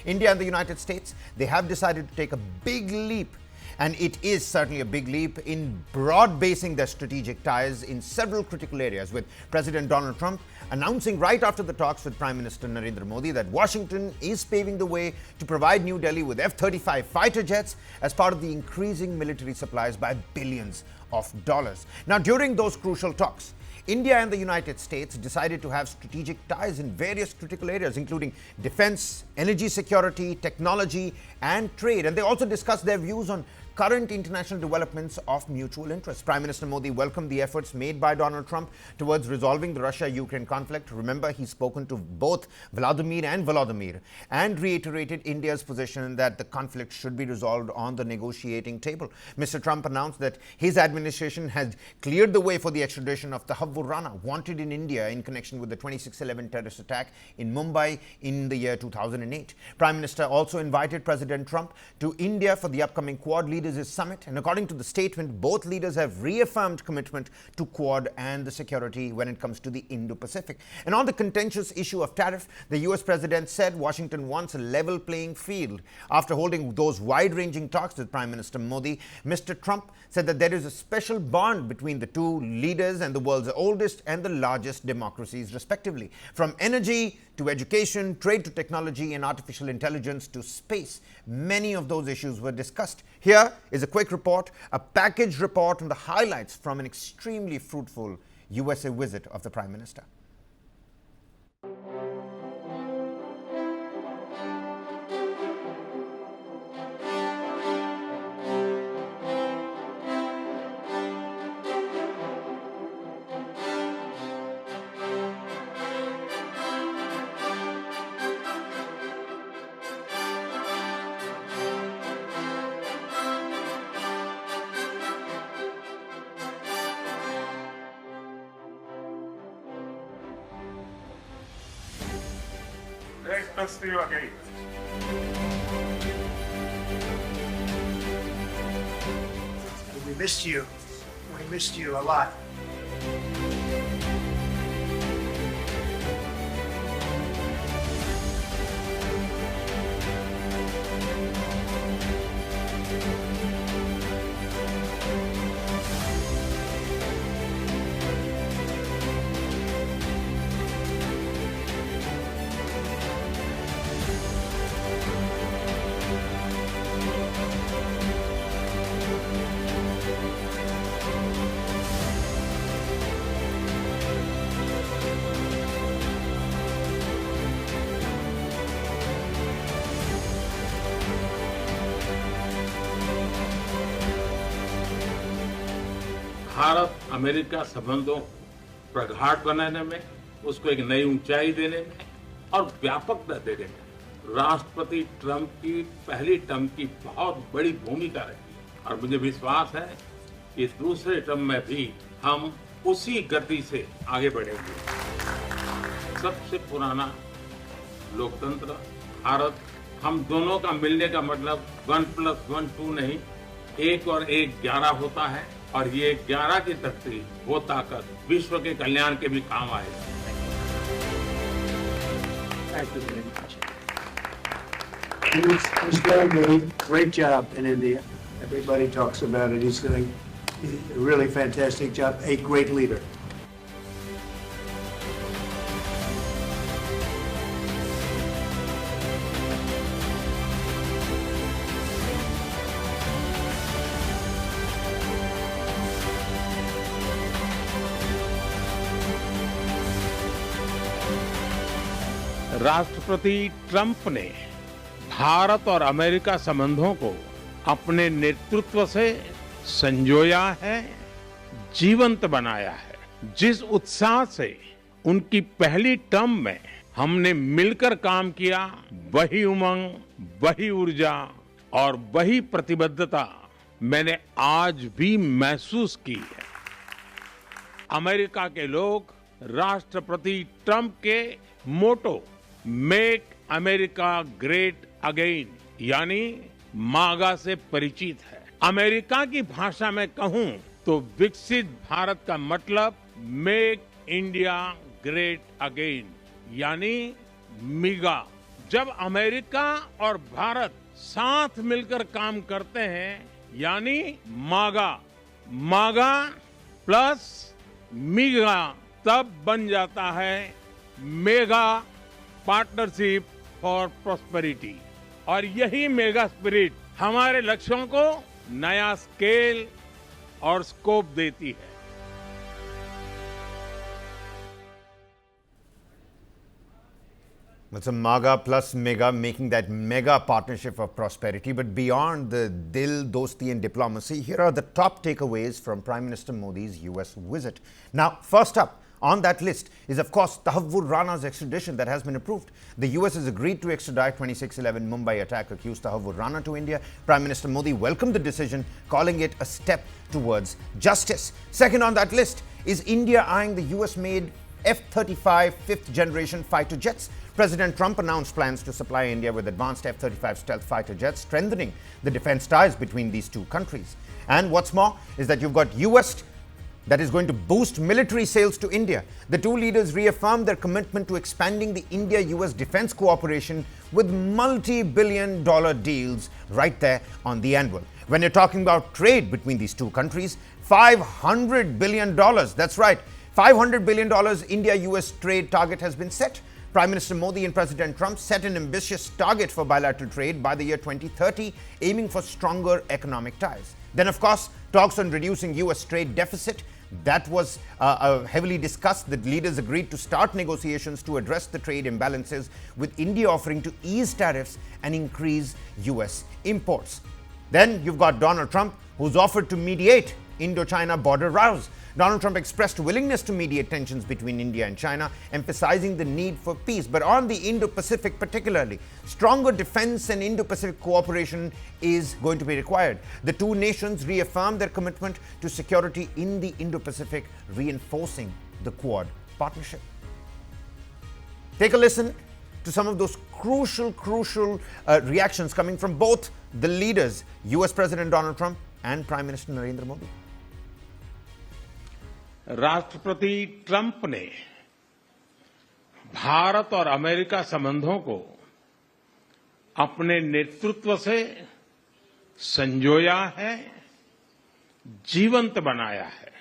India and the United States, they have decided to take a big leap. And it is certainly a big leap in broad basing their strategic ties in several critical areas, with President Donald Trump announcing right after the talks with Prime Minister Narendra Modi that Washington is paving the way to provide New Delhi with F-35 fighter jets as part of the increasing military supplies by billions of dollars. Now, during those crucial talks, India and the United States decided to have strategic ties in various critical areas, including defense, energy security, technology, and trade. And they also discussed their views on current international developments of mutual interest. Prime Minister Modi welcomed the efforts made by Donald Trump towards resolving the Russia-Ukraine conflict. Remember, he's spoken to both Vladimir and Volodymyr and reiterated India's position that the conflict should be resolved on the negotiating table. Mr. Trump announced that his administration had cleared the way for the extradition of Tahawwur Rana, wanted in India in connection with the 26/11 terrorist attack in Mumbai in the year 2008. Prime Minister also invited President Trump to India for the upcoming Quad Leaders Summit, and according to the statement, both leaders have reaffirmed commitment to Quad and the security when it comes to the Indo-Pacific. And on the contentious issue of tariff, the US president said Washington wants a level playing field. After holding those wide-ranging talks with Prime Minister Modi, Mr. Trump said that there is a special bond between the two leaders and the world's oldest and the largest democracies, respectively. From energy to education, trade to technology, and artificial intelligence to space, many of those issues were discussed. Here is a quick report, a package report on the highlights from an extremely fruitful USA visit of the Prime Minister. Great to see you again. We missed you. We missed you a lot. Bharat America संबंधों प्रगाढ़ बनाने में, उसको एक नई ऊंचाई देने में और व्यापकता देने में राष्ट्रपति ट्रंप की पहली टर्म की बहुत बड़ी भूमिका रही और मुझे विश्वास है कि दूसरे टर्म में भी हम उसी गति से आगे बढ़ेंगे। सबसे पुराना लोकतंत्र भारत, हम दोनों का मिलने का मतलब 1+1 2 नहीं, 1 और 1 11 होता है और ये 11 की शक्ति, वो ताकत विश्व के कल्याण के भी काम आएगी। Thank you very much. He's doing a great job in India. Everybody talks about it. He's doing a really fantastic job, a great leader. राष्ट्रपति ट्रंप ने भारत और अमेरिका संबंधों को अपने नेतृत्व से संजोया है, जीवंत बनाया है। जिस उत्साह से उनकी पहली टर्म में हमने मिलकर काम किया, वही उमंग, वही ऊर्जा और वही प्रतिबद्धता मैंने आज भी महसूस की है। अमेरिका के लोग राष्ट्रपति ट्रंप के मोटो मेक अमेरिका ग्रेट अगेन यानी मागा से परिचित है। अमेरिका की भाषा में कहूं तो विकसित भारत का मतलब मेक इंडिया ग्रेट अगेन यानी मिगा, जब अमेरिका और भारत साथ मिलकर काम करते हैं, यानी मागा मागा प्लस मीगा, तब बन जाता है मेगा पार्टनरशिप फॉर प्रॉस्पेरिटी। और यही मेगा स्पिरिट हमारे लक्ष्यों को नया स्केल और स्कोप देती है। It's a MAGA plus mega, making that mega partnership of prosperity. But beyond the dil, dosti and diplomacy, here are the top takeaways from Prime Minister Modi's US visit. Now, first up on that list is, of course, Tahawwur Rana's extradition that has been approved. The US has agreed to extradite 26/11 Mumbai attack accused Tahawwur Rana to India. Prime Minister Modi welcomed the decision, calling it a step towards justice. Second on that list is India eyeing the US-made F-35 fifth-generation fighter jets. President Trump announced plans to supply India with advanced F-35 stealth fighter jets, strengthening the defense ties between these two countries. And what's more is that you've got US that is going to boost military sales to India. The two leaders reaffirmed their commitment to expanding the India-US defense cooperation with multi-billion-dollar deals right there on the anvil. When you're talking about trade between these two countries, $500 billion, that's right, $500 billion India-US trade target has been set. Prime Minister Modi and President Trump set an ambitious target for bilateral trade by the year 2030, aiming for stronger economic ties. Then, of course, talks on reducing US trade deficit. That was heavily discussed. The leaders agreed to start negotiations to address the trade imbalances, with India offering to ease tariffs and increase US imports. Then you've got Donald Trump, who's offered to mediate Indo-China border rows. Donald Trump expressed willingness to mediate tensions between India and China, emphasizing the need for peace. But on the Indo-Pacific particularly, stronger defense and Indo-Pacific cooperation is going to be required. The two nations reaffirmed their commitment to security in the Indo-Pacific, reinforcing the Quad partnership. Take a listen to some of those crucial reactions coming from both the leaders, US President Donald Trump and Prime Minister Narendra Modi. राष्ट्रपति Trump ने भारत और America संबंधों को अपने नेतृत्व से संजोया है, जीवंत बनाया है।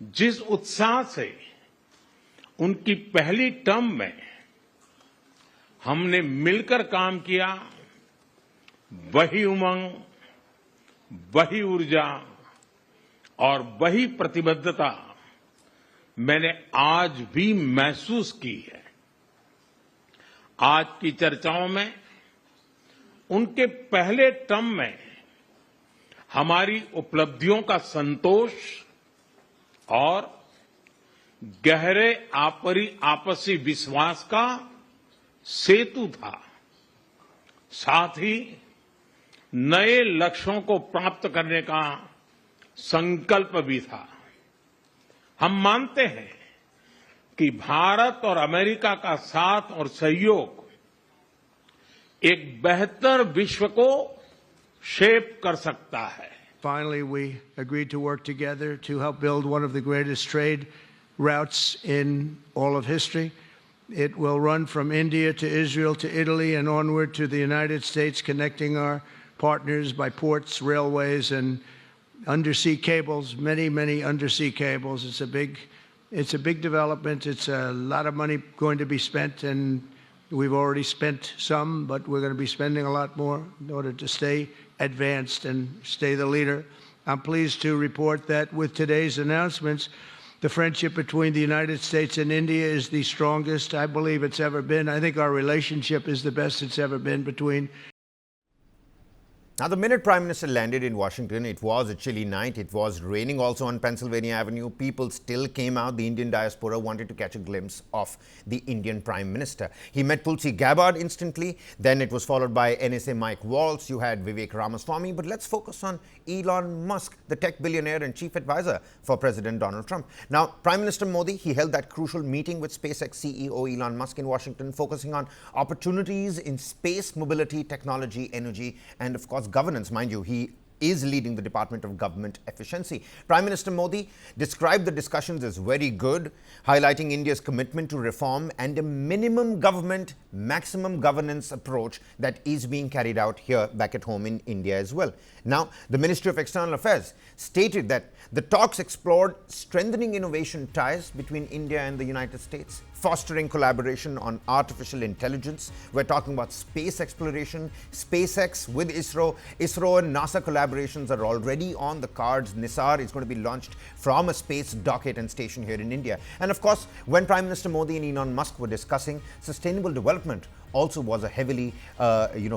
जिस उत्साह से उनकी पहली टर्म में हमने मिलकर काम किया, वही उमंग, वही ऊर्जा और वही प्रतिबद्धता मैंने आज भी महसूस की है। आज की चर्चाओं में उनके पहले टर्म में हमारी उपलब्धियों का संतोष और गहरे आपसी विश्वास का सेतु था। साथ ही नए लक्ष्यों को प्राप्त करने का संकल्प भी था। हम मानते हैं कि भारत और अमेरिका का साथ और सहयोग एक बेहतर विश्व को शेप कर सकता है। Finally, we agreed to work together to help build one of the greatest trade routes in all of history. It will run from India to Israel to Italy and onward to the United States, connecting our partners by ports, railways, and undersea cables, many undersea cables. It's a big development. It's a lot of money going to be spent, and we've already spent some, but we're going to be spending a lot more in order to stay advanced and stay the leader. I'm pleased to report that with today's announcements, the friendship between the United States and India is the strongest I believe it's ever been. I think our relationship is the best it's ever been between. Now, the minute Prime Minister landed in Washington, it was a chilly night. It was raining also on Pennsylvania Avenue. People still came out. The Indian diaspora wanted to catch a glimpse of the Indian Prime Minister. He met Tulsi Gabbard instantly. Then it was followed by NSA Mike Waltz. You had Vivek Ramaswamy. But let's focus on Elon Musk, the tech billionaire and chief advisor for President Donald Trump. Now, Prime Minister Modi, he held that crucial meeting with SpaceX CEO Elon Musk in Washington, focusing on opportunities in space, mobility, technology, energy, and of course, governance. Mind you, he is leading the Department of Government Efficiency. Prime Minister Modi described the discussions as very good, highlighting India's commitment to reform and a minimum government, maximum governance approach that is being carried out here back at home in India as well. Now, the Ministry of External Affairs stated that the talks explored strengthening innovation ties between India and the United States, fostering collaboration on artificial intelligence. We're talking about space exploration, SpaceX with ISRO. ISRO and NASA collaborations are already on the cards. NISAR is going to be launched from a space docket and station here in India. And of course, when Prime Minister Modi and Elon Musk were discussing sustainable development, also was a heavily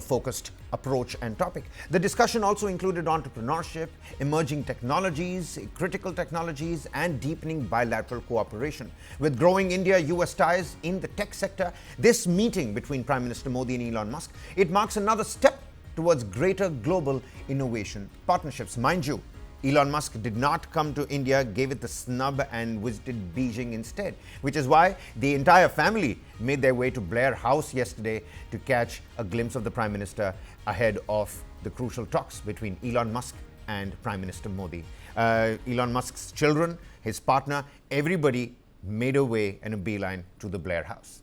focused approach and topic. The discussion also included entrepreneurship, emerging technologies, critical technologies, and deepening bilateral cooperation. With growing India-US ties in the tech sector, this meeting between Prime Minister Modi and Elon Musk, it marks another step towards greater global innovation partnerships. Mind you, Elon Musk did not come to India, gave it the snub and visited Beijing instead, which is why the entire family made their way to Blair House yesterday to catch a glimpse of the Prime Minister ahead of the crucial talks between Elon Musk and Prime Minister Modi. Elon Musk's children, his partner, everybody made a way and a beeline to the Blair House.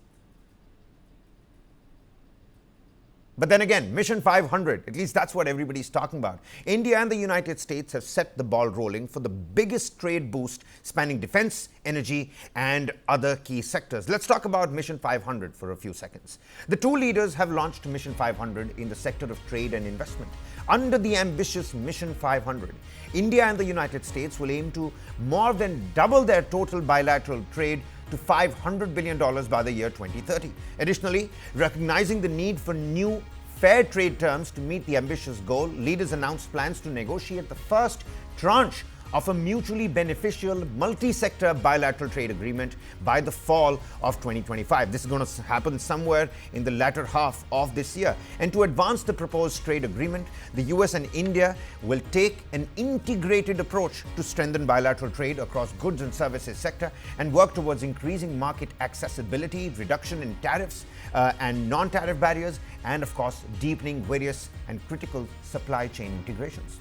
But then again, Mission 500, at least that's what everybody's talking about. India and the United States have set the ball rolling for the biggest trade boost spanning defense, energy, and other key sectors. Let's talk about Mission 500 for a few seconds. The two leaders have launched Mission 500 in the sector of trade and investment. Under the ambitious Mission 500, India and the United States will aim to more than double their total bilateral trade to $500 billion by the year 2030. Additionally, recognizing the need for new fair trade terms to meet the ambitious goal, leaders announced plans to negotiate the first tranche of a mutually beneficial multi-sector bilateral trade agreement by the fall of 2025. This is going to happen somewhere in the latter half of this year. And to advance the proposed trade agreement, the US and India will take an integrated approach to strengthen bilateral trade across goods and services sector and work towards increasing market accessibility, reduction in tariffs and non-tariff barriers, and of course, deepening various and critical supply chain integrations.